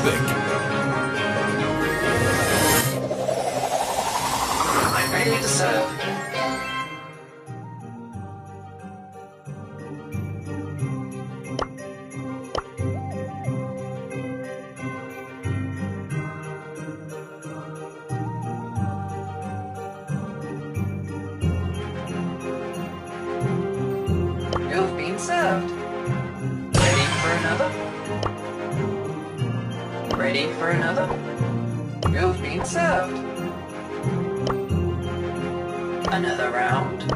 Thank you. I'm ready to serve. You've been served. Ready for another? Ready for another? You've been served. Another round.